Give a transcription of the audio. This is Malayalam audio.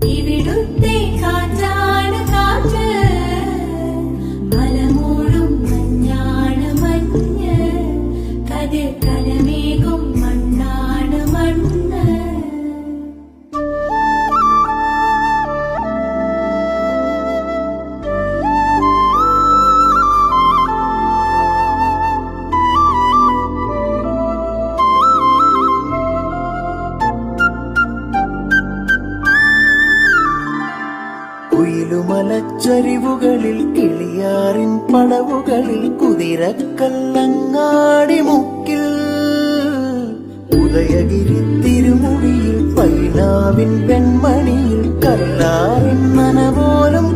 ഇവിടുത്തെ കാറ്റാണ് കാറ്റ്, മലമൂടും മഞ്ഞാണ് മഞ്ഞ്, കതിർ കലമേകും മണ്ണാണ് മണ്ണ്. കുയിലുമലച്ചരിവുകളിൽ കിളിയാറിൻ പടവുകളിൽ കുതിരക്കല്ലങ്ങാടി മുക്കിൽ ഉദയഗിരി തിരുമുടിയിൽ പൈനാവിൻ പെൺമണിയിൽ കല്ലാറിൻ നനപോലും